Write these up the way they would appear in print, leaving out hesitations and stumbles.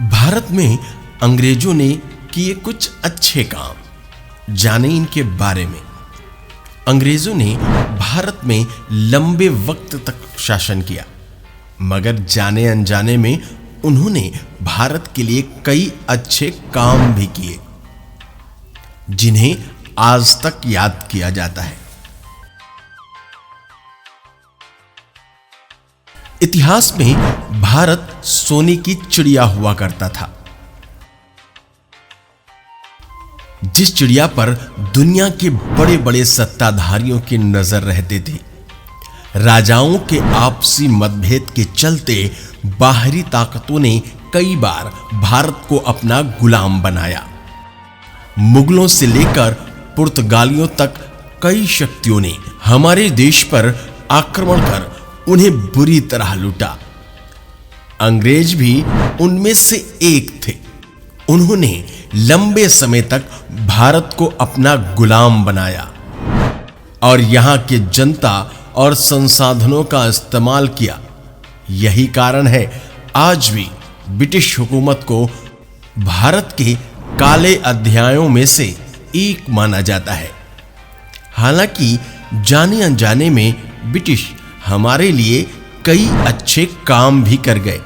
भारत में अंग्रेजों ने किए कुछ अच्छे काम, जाने इनके बारे में। अंग्रेजों ने भारत में लंबे वक्त तक शासन किया, मगर जाने अनजाने में उन्होंने भारत के लिए कई अच्छे काम भी किए, जिन्हें आज तक याद किया जाता है। इतिहास में भारत सोने की चिड़िया हुआ करता था, जिस चिड़िया पर दुनिया के बड़े बड़े सत्ताधारियों की नजर रहते थे। राजाओं के आपसी मतभेद के चलते बाहरी ताकतों ने कई बार भारत को अपना गुलाम बनाया। मुगलों से लेकर पुर्तगालियों तक कई शक्तियों ने हमारे देश पर आक्रमण कर उन्हें बुरी तरह लूटा। अंग्रेज भी उनमें से एक थे। उन्होंने लंबे समय तक भारत को अपना गुलाम बनाया और यहां के जनता और संसाधनों का इस्तेमाल किया। यही कारण है आज भी ब्रिटिश हुकूमत को भारत के काले अध्यायों में से एक माना जाता है। हालांकि जाने अनजाने में ब्रिटिश हमारे लिए कई अच्छे काम भी कर गए,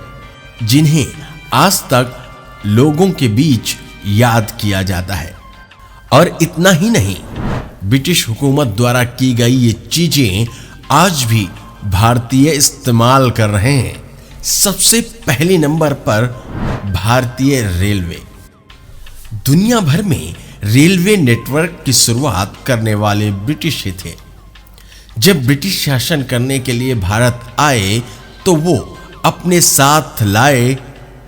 जिन्हें आज तक लोगों के बीच याद किया जाता है। और इतना ही नहीं, ब्रिटिश हुकूमत द्वारा की गई ये चीजें आज भी भारतीय इस्तेमाल कर रहे हैं। सबसे पहले नंबर पर भारतीय रेलवे। दुनिया भर में रेलवे नेटवर्क की शुरुआत करने वाले ब्रिटिश ही थे। जब ब्रिटिश शासन करने के लिए भारत आए तो वो अपने साथ लाए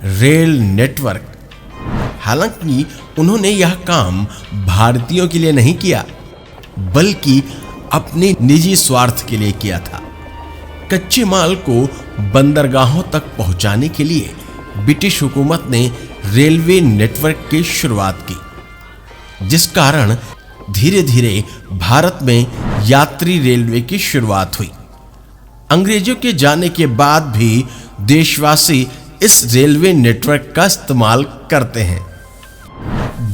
रेल नेटवर्क। हालांकि उन्होंने यह काम भारतीयों के लिए नहीं किया, बल्कि अपने निजी स्वार्थ के लिए किया था। कच्चे माल को बंदरगाहों तक पहुंचाने के लिए ब्रिटिश हुकूमत ने रेलवे नेटवर्क की शुरुआत की, जिस कारण धीरे धीरे भारत में यात्री रेलवे की शुरुआत हुई। अंग्रेजों के जाने के बाद भी देशवासी इस रेलवे नेटवर्क का इस्तेमाल करते हैं।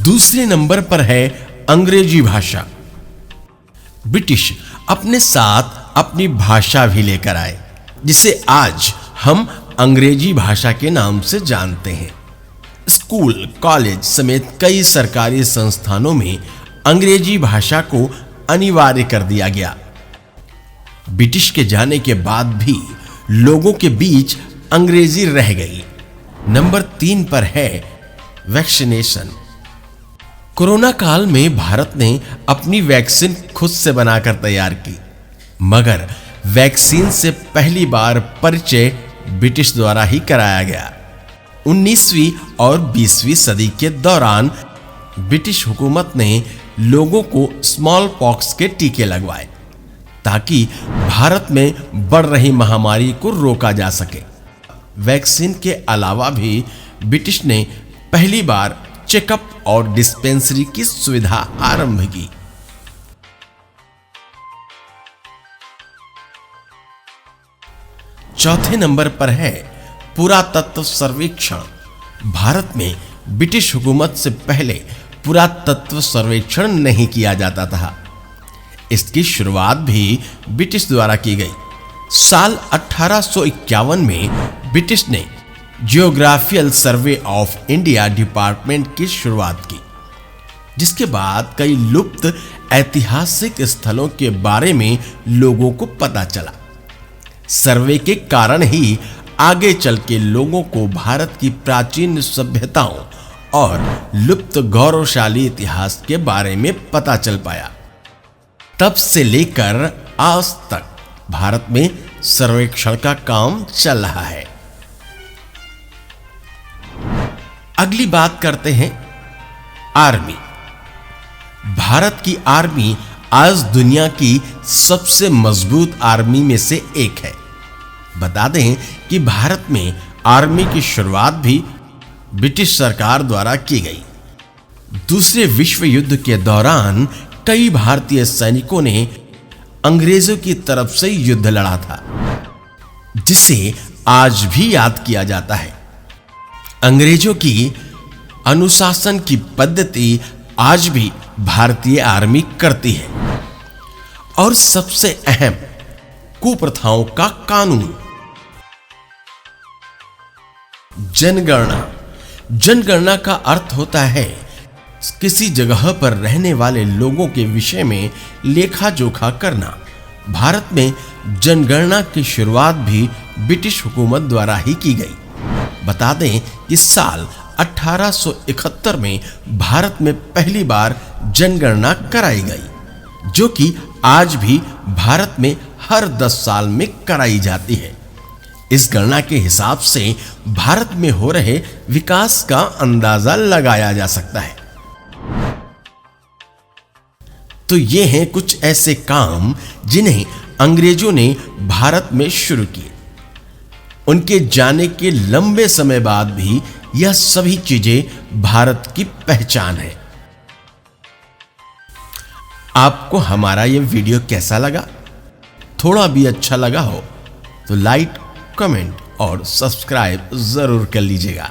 दूसरे नंबर पर है अंग्रेजी भाषा। ब्रिटिश अपने साथ अपनी भाषा भी लेकर आए, जिसे आज हम अंग्रेजी भाषा के नाम से जानते हैं। स्कूल, कॉलेज समेत कई सरकारी संस्थानों में अंग्रेजी भाषा को अनिवार्य कर दिया गया। ब्रिटिश के जाने के बाद भी लोगों के बीच अंग्रेजी रह गई। नंबर 3 पर है वैक्सीनेशन। कोरोना काल में भारत ने अपनी वैक्सीन खुद से बनाकर तैयार की, मगर वैक्सीन से पहली बार परिचय ब्रिटिश द्वारा ही कराया गया। 19वीं और 20वीं सदी के दौरान ब्रिटिश हुकूमत ने लोगों को स्मॉल पॉक्स के टीके लगवाए, ताकि भारत में बढ़ रही महामारी को रोका जा सके। वैक्सीन के अलावा भी ब्रिटिश ने पहली बार चेकअप और डिस्पेंसरी की सुविधा आरंभ की। चौथे नंबर पर है पुरातत्व सर्वेक्षण। भारत में ब्रिटिश हुकूमत से पहले पुरातत्व सर्वेक्षण नहीं किया जाता था। इसकी शुरुआत भी ब्रिटिश द्वारा की गई। साल 1851 में ब्रिटिश ने geographical survey of India department की शुरुआत की, जिसके बाद कई लुप्त ऐतिहासिक स्थलों के बारे में लोगों को पता चला। सर्वे के कारण ही आगे चल के लोगों को भारत की प्राचीन सभ्यताओं और लुप्त गौरवशाली इतिहास के बारे में पता चल पाया। तब से लेकर आज तक भारत में सर्वेक्षण का काम चल रहा है। अगली बात करते हैं आर्मी। भारत की आर्मी आज दुनिया की सबसे मजबूत आर्मी में से एक है। बता दें कि भारत में आर्मी की शुरुआत भी ब्रिटिश सरकार द्वारा की गई। दूसरे विश्व युद्ध के दौरान कई भारतीय सैनिकों ने अंग्रेजों की तरफ से युद्ध लड़ा था, जिसे आज भी याद किया जाता है। अंग्रेजों की अनुशासन की पद्धति आज भी भारतीय आर्मी करती है। और सबसे अहम, कुप्रथाओं का कानून। जनगणना। जनगणना का अर्थ होता है किसी जगह पर रहने वाले लोगों के विषय में लेखा जोखा करना। भारत में जनगणना की शुरुआत भी ब्रिटिश हुकूमत द्वारा ही की गई। बता दें कि साल 1871 में भारत में पहली बार जनगणना कराई गई, जो कि आज भी भारत में हर 10 साल में कराई जाती है। इस गणना के हिसाब से भारत में हो रहे विकास का अंदाजा लगाया जा सकता है। तो ये हैं कुछ ऐसे काम जिन्हें अंग्रेजों ने भारत में शुरू किए। उनके जाने के लंबे समय बाद भी यह सभी चीजें भारत की पहचान है। आपको हमारा यह वीडियो कैसा लगा? थोड़ा भी अच्छा लगा हो तो लाइक, कमेंट और सब्सक्राइब जरूर कर लीजिएगा।